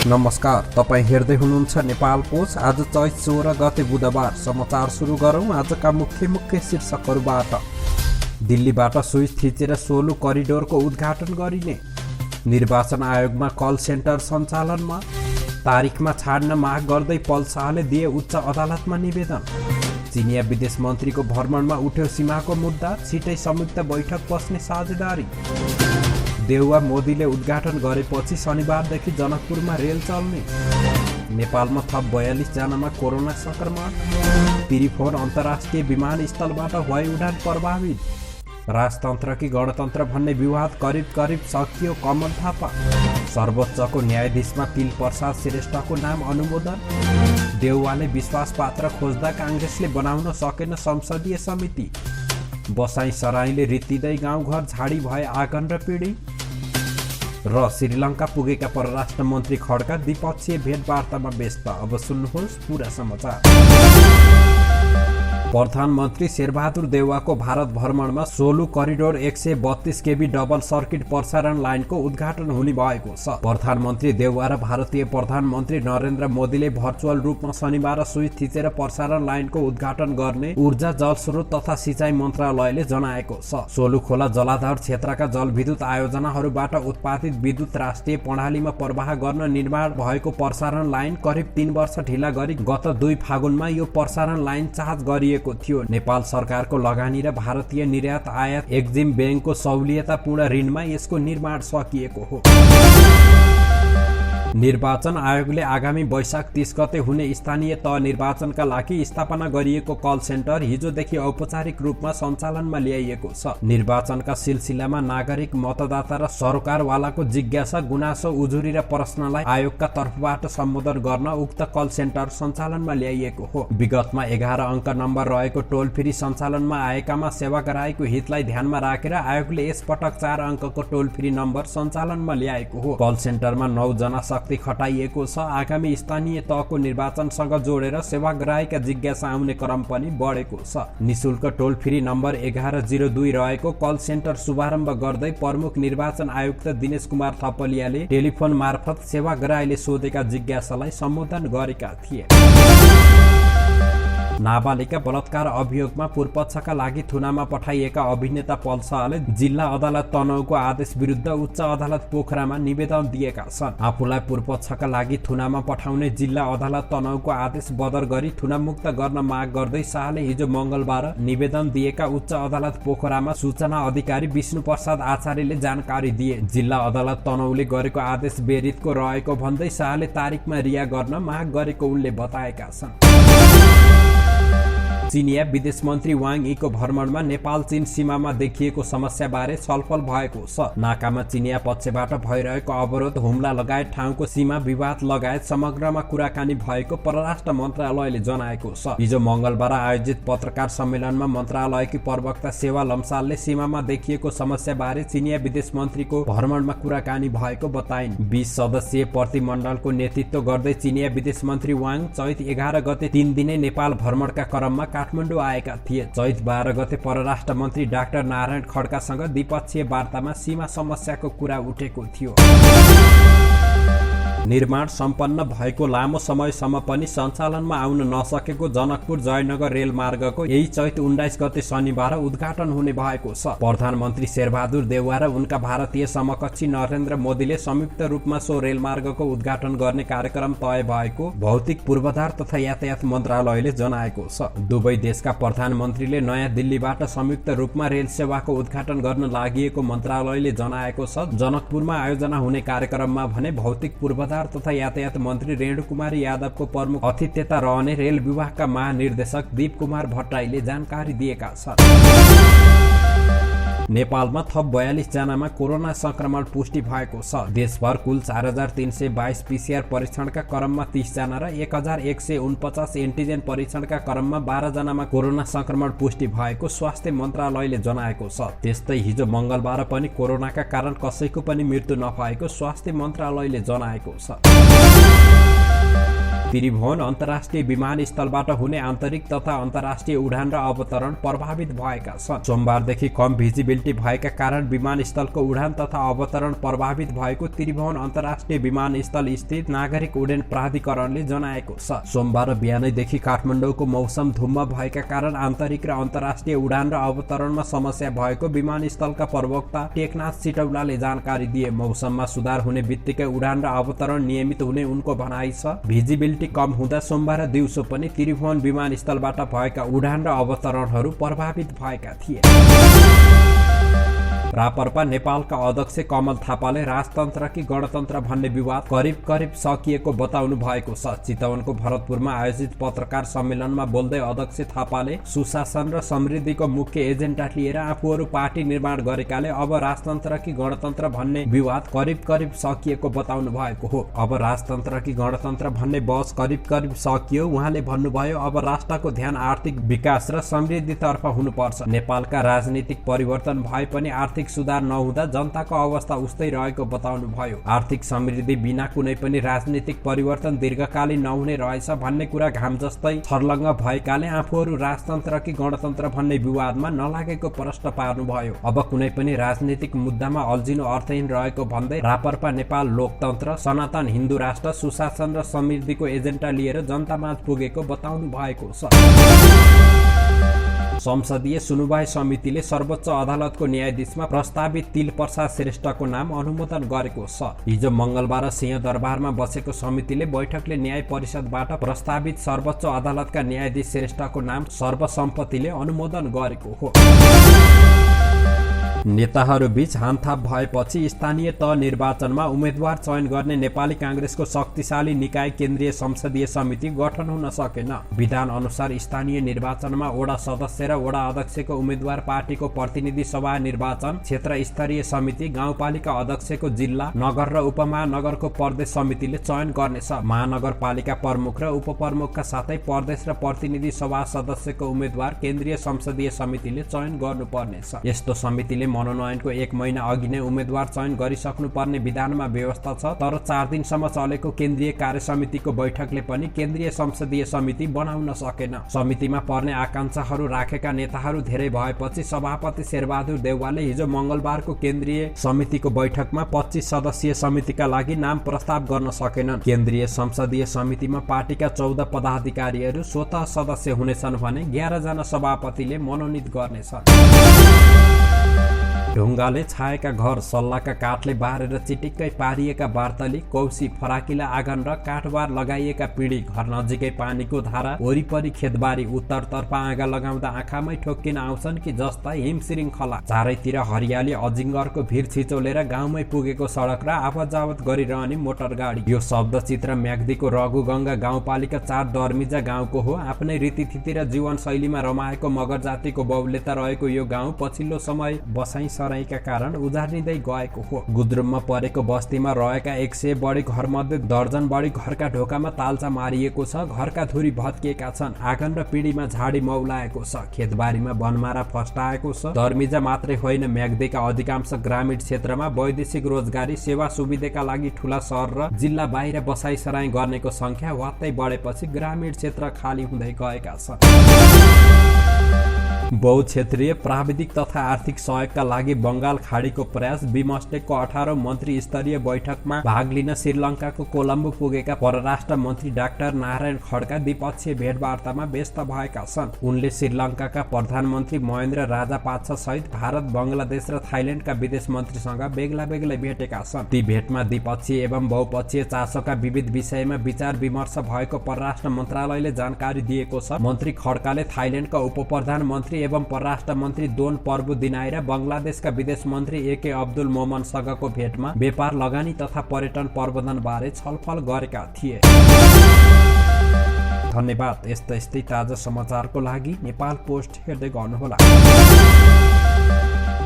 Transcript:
नमस्कार, तपाईँ हेर्दै हुनुहुन्छ नेपाल पोस्ट। आज चैत 16 गते बुधबार। समाचार सुरु गरौँ आजका मुख्य शीर्षकहरूबाट। दिल्लीबाट स्विच थिचेर सोलु करिडोरको उद्घाटन गरिने, निर्वाचन आयोगमा कल सेन्टर सञ्चालनमा, तारिखमा छाड्न माग गर्दै पल शाहले दिए उच्च अदालतमा निवेदन, चिनिया विदेश मन्त्रीको भ्रमणमा उठ्यो सीमाको मुद्दा, छिटै संयुक्त बैठक बस्ने साझेदारी, देउवा मोदीले उद्घाटन गरेपछि शनिबारदेखि जनकपुरमा रेल चल्ने, नेपालमा थप 42 जनामा कोरोना संक्रमण, त्रिभुवन अन्तर्राष्ट्रिय विमानस्थलबाट हवाई उडान प्रभावित, राजतन्त्र कि गणतन्त्र भन्ने विवाद करिब सकियो कमल थापा, सर्वोच्चको न्यायाधीशमा तिल प्रसाद श्रेष्ठको नाम अनुमोदन, देउवाले विश्वासपात्र खोज्दा काङ्ग्रेसले बनाउन सकेन संसदीय समिति, बसाई सराईले रित्तिँदै गाउँघर झाडी भए आगन र पिडी, र श्रीलङ्का पुगेका परराष्ट्र मन्त्री खड्का द्विपक्षीय भेटवार्तामा व्यस्त। अब सुन्नुहोस् पूरा समाचार। प्रधानमन्त्री शेरबहादुर देउवाको भारत भ्रमणमा Solu corridor 132 KB double circuit प्रसारण लाइनको उद्घाटन हुने भएको छ। प्रधानमन्त्री देउवा र भारतीय प्रधानमन्त्री नरेन्द्र मोदीले भर्चुअल रूपमा शनिबार स्विच थिचेर प्रसारण लाइनको उद्घाटन गर्ने ऊर्जा जलस्रोत तथा सिँचाइ मन्त्रालयले जनाएको छ। सोलु खोला जलाधार क्षेत्रका जलविद्युत आयोजनाहरूबाट उत्पादित विद्युत राष्ट्रिय प्रणालीमा प्रवाह गर्न निर्माण भएको प्रसारण लाइन करिब 3 वर्ष ढिला गरी गत 2 फागुनमा यो प्रसारण लाइन चार्ज गरिएको थियो। नेपाल सरकारको लगानी र भारतीय निर्यात आयात एक्जिम बैंकको सहुलियतपूर्ण ऋणमा यसको निर्माण सकिएको हो। निर्वाचन आयोगले आगामी वैशाख 30 गते हुने स्थानीय तह निर्वाचनका लागि स्थापना गरिएको कल सेन्टर हिजोदेखि औपचारिक रूपमा सञ्चालनमा ल्याइएको छ। निर्वाचनका सिलसिलामा नागरिक, मतदाता र सरकारवालाको जिज्ञासा, गुनासो, उजुरी र प्रश्नलाई आयोगका तर्फबाट सम्बोधन गर्न उक्त कल सेन्टर सञ्चालनमा ल्याइएको हो। विगतमा 11 अङ्क नम्बर रहेको टोल फ्री सञ्चालनमा आएकामा सेवाग्राहीको हितलाई ध्यानमा राखेर आयोगले यसपटक 4 अङ्कको टोल फ्री नम्बर सञ्चालनमा ल्याएको हो। कल सेन्टरमा 9 जना शक्ति खटाइएको छ। आगामी स्थानीय तहको निर्वाचनसँग जोडेर सेवाग्राहीका जिज्ञासा आउने क्रम पनि बढेको छ। निशुल्क टोल फ्री नम्बर 1102 रहेको कल सेन्टर शुभारम्भ गर्दै प्रमुख निर्वाचन आयुक्त दिनेश कुमार थपलियाले टेलिफोन मार्फत सेवाग्राहीले सोधेका जिज्ञासालाई सम्बोधन गरेका थिए। नाबालिका बलात्कार अभियोगमा पूर्वपक्षका लागि थुनामा पठाइएका अभिनेता पल शाहले जिल्ला अदालत तनहुँको आदेश विरुद्ध उच्च अदालत पोखरामा निवेदन दिएका छन्। आफूलाई पूर्वपक्षका लागि थुनामा पठाउने जिल्ला अदालत तनहुँको आदेश बदर गरी थुनामुक्त गर्न माग गर्दै शाहले हिजो मंगलबार निवेदन दिएका उच्च अदालत पोखरामा सूचना अधिकारी विष्णु प्रसाद आचार्यले जानकारी दिए। जिल्ला अदालत तनहुँले गरेको आदेश बेरितको रहेको भन्दै शाहले तारिखमा रिहा गर्न माग गरेको उनले बताएका छन्। चिनिया विदेश मन्त्री वाङ यीको भ्रमणमा नेपाल चीन सीमामा देखिएको समस्याबारे छलफल भएको छ। नाकामा चिनिया पक्षबाट भइरहेको अवरोध, हुम्ला लगायत ठाउँको सीमा विवाद लगायत समग्रमा कुराकानी भएको परराष्ट्र मन्त्रालयले जनाएको छ। हिजो मंगलबार आयोजित पत्रकार सम्मेलनमा मन्त्रालयकी प्रवक्ता सेवा लम्सालले सीमामा देखिएको समस्याबारे चिनिया विदेश मन्त्रीको भ्रमणमा कुराकानी भएको बताइन्। 20 सदस्यीय प्रतिमण्डलको नेतृत्व गर्दै चिनिया विदेश मन्त्री वाङ चैत 11 गते 3 दिने नेपाल भ्रमणका क्रममा काठमाडौँ आएका थिए। चैत 12 गते परराष्ट्र मन्त्री डाक्टर नारायण खड्कासँग द्विपक्षीय वार्तामा सीमा समस्याको कुरा उठेको थियो। निर्माण सम्पन्न भएको लामो समयसम्म पनि सञ्चालनमा आउन नसकेको जनकपुर जयनगर रेलमार्गको यही चैत 19 गते शनिबार उद्घाटन हुने भएको छ। प्रधानमन्त्री शेरबहादुर देउवा र उनका भारतीय समकक्षी नरेन्द्र मोदीले संयुक्त रूपमा सो रेलमार्गको उद्घाटन गर्ने कार्यक्रम तय भएको भौतिक पूर्वाधार तथा यातायात मन्त्रालयले जनाएको छ। दुवै देशका प्रधानमन्त्रीले नयाँ दिल्लीबाट संयुक्त रूपमा रेल सेवाको उद्घाटन गर्न लागि मन्त्रालयले जनाएको छ। जनकपुरमा आयोजना हुने कार्यक्रममा भने भौतिक पूर्वाधार तथा यातायात मन्त्री रेणुकुमारी यादवको प्रमुख अतिथ्यता रहने रेल विभागका महानिर्देशक दीप कुमार भट्टराईले जानकारी दिएका छन्। नेपालमा थप 42 जनामा कोरोना संक्रमण पुष्टि भएको छ। देशभर कुल 4322 पीसीआर परीक्षणका क्रममा 30 जना र 1149 एन्टिजेन परीक्षणका क्रममा 12 जनामा कोरोना संक्रमण पुष्टि भएको स्वास्थ्य मन्त्रालयले जनाएको छ। त्यस्तै हिजो मंगलबार पनि कोरोनाका कारण कसैको पनि मृत्यु नभएको स्वास्थ्य मन्त्रालयले जनाएको छ। त्रिभुवन अन्तर्राष्ट्रिय विमानस्थलबाट हुने आन्तरिक तथा अन्तर्राष्ट्रिय उडान र अवतरण प्रभावित भएका छन्। सोमबारदेखि कम भिजिबिलिटी भएका कारण विमानस्थलको उडान तथा अवतरण प्रभावित भएको त्रिभुवन अन्तर्राष्ट्रिय विमानस्थल स्थित नागरिक उड्डयन प्राधिकरणले जनाएको छ। सोमबार बिहानैदेखि काठमाडौँको मौसम धुम्म भएका कारण आन्तरिक र अन्तर्राष्ट्रिय उडान र अवतरणमा समस्या भएको विमानस्थलका प्रवक्ता टेकनाथ सिटौलाले जानकारी दिए। मौसममा सुधार हुने बित्तिकै उडान र अवतरण नियमित हुने उनको भनाइ छ। भिजिबिलिटी कम हुँदा सोमबार दिउँसो पनि त्रिभुवन विमानस्थलबाट भएका उडान र अवतरणहरू प्रभावित भएका थिए। रापरपा नेपालका अध्यक्ष कमल थापाले राजतन्त्र कि गणतन्त्र भन्ने विवाद करिब सकिएको बताउनु भएको छ। चितवनको भरतपुरमा आयोजित पत्रकार सम्मेलनमा बोल्दै अध्यक्ष थापाले सुशासन र समृद्धिको मुख्य एजेन्डा लिएर आफूहरू पार्टी निर्माण गरेकाले अब राजतन्त्र कि गणतन्त्र भन्ने विवाद करिब सकिएको बताउनु भएको हो। अब राजतन्त्र कि गणतन्त्र भन्ने बहस करिब सकियो। उहाँले भन्नुभयो, अब राष्ट्रको ध्यान आर्थिक विकास र समृद्धितर्फ हुनुपर्छ। नेपालका राजनीतिक परिवर्तन भए पनि आर्थिक सुधार नहुँदा जनताको अवस्था उस्तै रहेको बताउनु भयो। आर्थिक समृद्धि बिना कुनै पनि राजनीतिक परिवर्तन दीर्घकालीन नहुने रहेछ भन्ने कुरा घाम जस्तै छर्लङ्ग भएकाले आफूहरू राजतन्त्र कि गणतन्त्र भन्ने विवादमा नलागेको प्रश्न पार्नुभयो। अब कुनै पनि राजनीतिक मुद्दामा अल्झिनु अर्थहीन रहेको भन्दै रापरपा नेपाल लोकतन्त्र, सनातन हिन्दू राष्ट्र, सुशासन र समृद्धिको एजेन्डा लिएर जनतामाझ पुगेको बताउनु भएको छ। संसदीय सुनुवाई समितिले सर्वोच्च अदालतको न्यायाधीशमा प्रस्तावित तिलप्रसाद श्रेष्ठको नाम अनुमोदन गरेको छ। हिजो मंगलबार सिंहदरबारमा बसेको समितिले बैठकले न्याय परिषदबाट प्रस्तावित सर्वोच्च अदालतका न्यायाधीश श्रेष्ठको नाम सर्वसम्मतिले अनुमोदन गरेको हो। नेताहरूबीच हामथाप भएपछि स्थानीय तह निर्वाचनमा उम्मेद्वार चयन गर्ने नेपाली कांग्रेसको शक्तिशाली निकाय केन्द्रीय संसदीय समिति गठन हुन सकेन। विधान अनुसार स्थानीय निर्वाचनमा वडा सदस्य र वडा अध्यक्षको उम्मेद्वार पार्टीको प्रतिनिधि सभा निर्वाचन, क्षेत्र स्तरीय समिति, गाउँपालिका अध्यक्षको जिल्ला, नगर र उपमहानगरको प्रदेश समितिले चयन गर्नेछ। महानगरपालिका प्रमुख र उपप्रमुखका साथै प्रदेश र प्रतिनिधि सभा सदस्यको उम्मेद्वार केन्द्रीय संसदीय समितिले चयन गर्नुपर्नेछ। यस्तो समितिले मनोनयनको 1 महिना अघि नै उम्मेद्वार चयन गरिसक्नुपर्ने विधानमा व्यवस्था छ। तर 4 दिनसम्म चलेको केन्द्रीय कार्य समितिको बैठकले पनि केन्द्रीय संसदीय समिति बनाउन सकेन। समितिमा पर्ने आकांक्षाहरू राखेका नेताहरू धेरै भएपछि सभापति शेरबहादुर देउवाले हिजो मंगलबारको केन्द्रीय समितिको बैठकमा 25 सदस्यीय समितिका लागि नाम प्रस्ताव गर्न सकेनन्। केन्द्रीय संसदीय समितिमा पार्टीका 14 पदाधिकारीहरू स्वतः सदस्य हुनेछन् भने 11 जना सभापतिले मनोनित गर्नेछन्। ढुङ्गाले छाएका घर, सल्लाका काठले बारेर चिटिक्कै पारिएका बार्तली, कौसी, फराकिला आँगन र काठबार लगाइएका पिँढी, घर नजिकै पानीको धारा, वरिपरि खेतबारी, उत्तरतर्फ आँगा लगाउँदा आँखामै ठोक्किन आउँछन् कि जस्ता हिम श्रृङ्खला। चारैतिर हरियाली, अजिङ्गरको भिर छिचोलेर गाउँमै पुगेको सडक र आवतजावत गरिरहने मोटर गाडी। यो शब्दचित्र म्याग्दीको रघुगङ्गा गाउँपालिका 4 दर्मिजा गाउँको हो। आफ्नै रीतिथिति र जीवनशैलीमा रमाएको मगर जातिको बहुल्यता रहेको यो गाउँ पछिल्लो समय बसाइ सराईका कारण उजाडिँदै गएको हो। गुद्रुममा परेको बस्तीमा रहेका 100 बढी घरमध्ये दर्जन बढी घरका ढोकामा ताल्चा मारिएको छ। घरका धुरी भत्किएका छन्। आँगन र पिँढीमा झाडी मौलाएको छ। खेतबारीमा बनमारा फस्टाएको छ। दर्मिजा मात्रै होइन, म्याग्दीका अधिकांश ग्रामीण क्षेत्रमा वैदेशिक रोजगारी, सेवा सुविधाका लागि ठूला सहर र जिल्ला बाहिर बसाइ सराई गर्नेको संख्या वात्तै बढेपछि ग्रामीण क्षेत्र खाली हुँदै गएका छन्। बहुक्षेत्रीय प्राविधिक तथा आर्थिक सहयोगका लागि बंगाल खाडीको प्रयास। बिमस्टेकको 18औं मन्त्री स्तरीय बैठकमा भाग लिन श्रीलङ्काको कोलम्बो पुगेका परराष्ट्र मन्त्री डाक्टर नारायण खड्का द्विपक्षीय भेटवार्तामा व्यस्त भएका छन्। उनले श्रीलङ्काका प्रधानमन्त्री महेन्द्र राजापाक्सा सहित भारत, बंगलादेश र थाइल्याण्डका विदेश मन्त्रीसँग बेग्लै भेटेका छन्। ती भेटमा द्विपक्षीय एवं बहुपक्षीय चासोका विविध विषयमा विचार विमर्श भएको परराष्ट्र मन्त्रालयले जानकारी दिएको छ। मन्त्री खड्काले थाइल्याण्डका उपप्रधानमन्त्री एवं परराष्ट्र मन्त्री दोन पर्बु दिनाई र बंगलादेशका विदेश मन्त्री AK अब्दुल मोमनसँगको भेटमा व्यापार, लगानी तथा पर्यटन प्रबन्धन बारे छलफल गरेका थिए। धन्यवाद। यस्तै ताजा समाचारको लागि नेपाल पोस्ट हेर्दै गर्नुहोला।